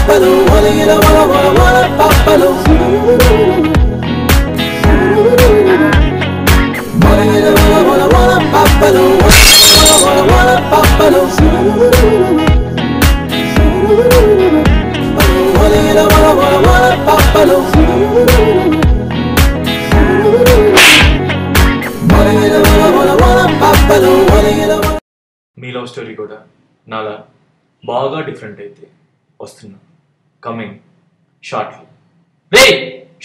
మీ love story కూడా నాలా బాగా డిఫరెంట్ అయితే వస్తున్నా కమింగ్ షార్ట్లీ. రే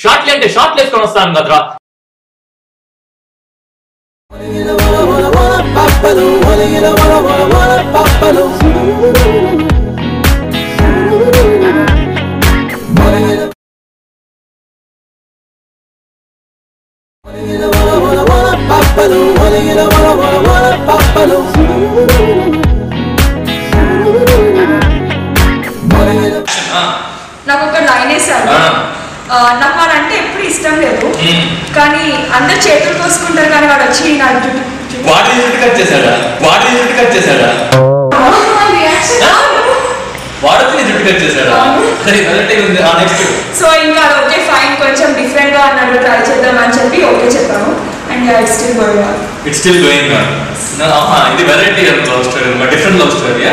షార్ట్లీ అంటే షార్ట్ వేసుకొని వస్తాను కదరా. నాకు ఒక లైన్ వేసారు. నాకు వాడంటే ఎప్పుడు ఇష్టం లేదు, కానీ అందరు చేతులు కోసుకుంటారు, కానీ వాడు వచ్చి నా సో ఇంకా ఓకే ఫైన్ కొంచెం డిఫరెంట్ గా అన్నాడు, ట్రై చేద్దాం అని చెప్పి ఓకే చెప్పాను. And it's still going on. ఇది variety love story, different love story.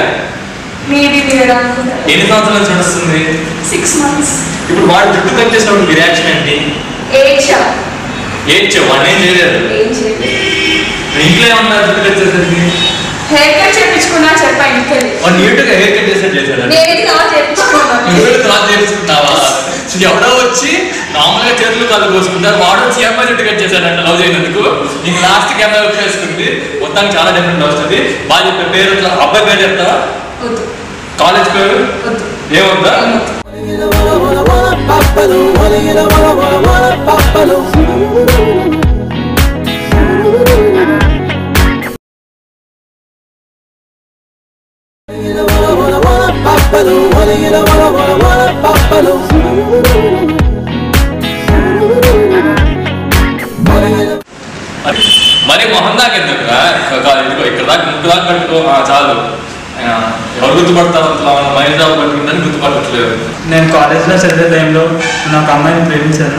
Maybe మీరు అనుకుంటారు. ఎన్ని సంవత్సరాల నుంచి నడుస్తుంది? 6 months. ఇప్పుడు వాడు జుట్టు కట్ చేసినప్పుడు మీ రియాక్షన్ ఏంటి? ఏడ్చావు. వాడు ఏం చేయలేదు. ఇంట్లో ఏమన్నా జుట్టు కట్ చేసేది? హెయిర్ కట్ చేయించుకున్నా చెప్పా ఇంటికి. వాడు నీట్గా హెయిర్ కట్ చేసేది చేశాడు. చేయించుకున్నావా? ఎవడో వచ్చి నార్మల్గా చేతులు కాళ్ళు కోసుకుంటారు, వాడు వచ్చి అమ్మాయి జుట్టు కట్ చేశాడంట లవ్ చేయనందుకు. నీకు లాస్ట్ కి అమ్మాయి వచ్చేసుకుంది. మొత్తానికి చాలా డిఫరెంట్ వస్తుంది. బాగా చెప్పే పేరు అబ్బాయి పేరు చెప్తావా? కాలేజ్ పేరు ఏమవుతా? మరి మొహం దాకా ఎందుకు ఇక్కడ దాకా ముక్కు దాకా కట్టుకో చాలు. ఎవరు గుర్తుపడతారు? మైండ్ పట్టుకుందని గుర్తుపట్టట్లేదు. నేను కాలేజ్లో చదివే టైంలో నాకు అమ్మాయిని ప్రేమించాను.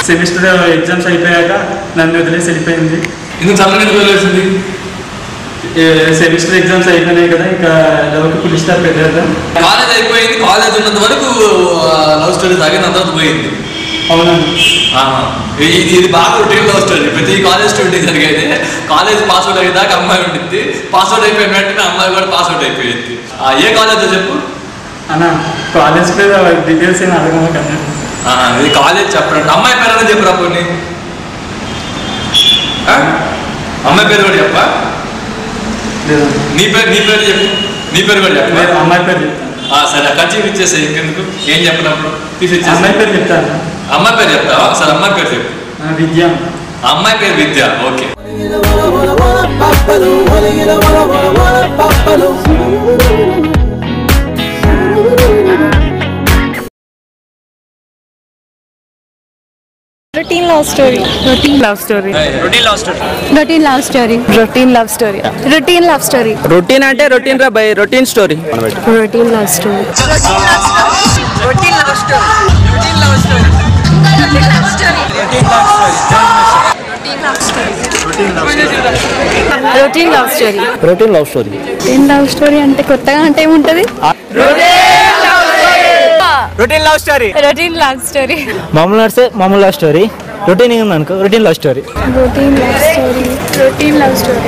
సెమిస్టర్ ఎగ్జామ్స్ అయిపోయాక నన్ను వదిలేసి వెళ్ళిపోయింది. ఎందుకు చల్లగా వదిలేసింది? సెమిస్టర్ ఎగ్జామ్స్ అయిపోయినాయి కదా, ఇంకా లవ్కి ఫుల్ స్టాప్ పెట్టేద్దాం. కాలేజ్ అయిపోయింది, కాలేజ్ ఉన్నంత వరకు లవ్ స్టోరీ తాగిన తర్వాత పోయింది. అవునండి. ఇది బాగా రొటీన్ లవ్ స్టోరీ. ప్రతి కాలేజ్ స్టూడెంట్ జరిగేది. కాలేజ్ పాస్అవుట్ అయ్యేదాకా అమ్మాయి ఉండిద్ది, పాస్అవుట్ అయిపోయిన వెంటనే అమ్మాయి కూడా పాస్అవుట్ అయిపోయింది. ఏ కాలేజ్ చెప్పు అన్న? కాలేజ్ పేరు డీటెయిల్స్ ఏమి అడగము కదా. ఇది కాలేజ్ చెప్పండి. అమ్మాయి పేరు అని చెప్పురా పోనీ. అమ్మాయి పేరు కూడా చెప్పా? నీ పేరు చెప్పు. నీ పేరు కూడా చెప్పు. అమ్మాయి పేరు చెప్తాను. సరే ఖర్చు ఇచ్చేసా. ఇంకెందుకు ఏం చెప్పినప్పుడు తీసి అమ్మాయి పేరు చెప్తాను. అమ్మాయి పేరు చెప్తావా? సరే అమ్మాయి పేరు చెప్పు. విద్య. అమ్మాయి పేరు విద్య. Okay. Routine love story. Routine love story. Routine love story. Routine love story. Routine love story. Routine love story. Routine ante routine ra by routine story. Routine love story. Routine love story. Routine love story. Routine love story. Routine love story. Routine love story. Routine love story. Routine love story. Routine love story. Routine love story ante kottaga ante em untadi? Routine love story. Routine love story. మామూలు నడిస్తే మామూలు love story. Routine ఉందనుకో routine love story. Routine love story. Routine love story.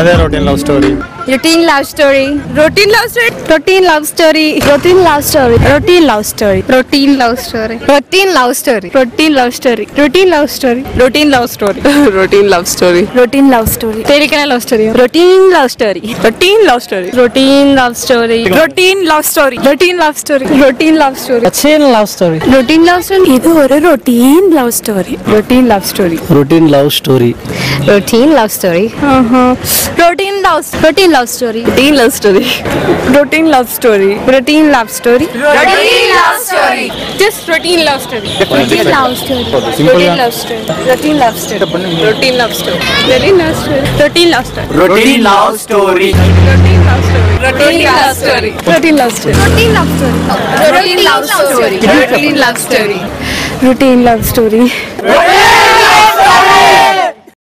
అదే routine love story. Routine love story. Routine love story. Routine love story. Routine love story. Routine love story. Routine love story. Routine love story. Routine love story. Routine love story. Routine love story. Routine love story. Routine love story. Terikana love story. Routine love story. Routine love story. Routine love story. Routine love story. Routine love story. Routine love story. Routine love story. Routine love story. Idu oru routine love story. Routine love story. Routine love story. Routine love story. Routine love. Routine love story. Routine love story. Routine love story. Routine love story. Routine love story. Just routine love story. Routine love story. Routine love story. Routine love story. Routine love story. Routine love story. Routine love story. Routine love story. Routine love story. Routine love story. Routine love story. Routine love story. Routine love story. Routine love story. Routine love story.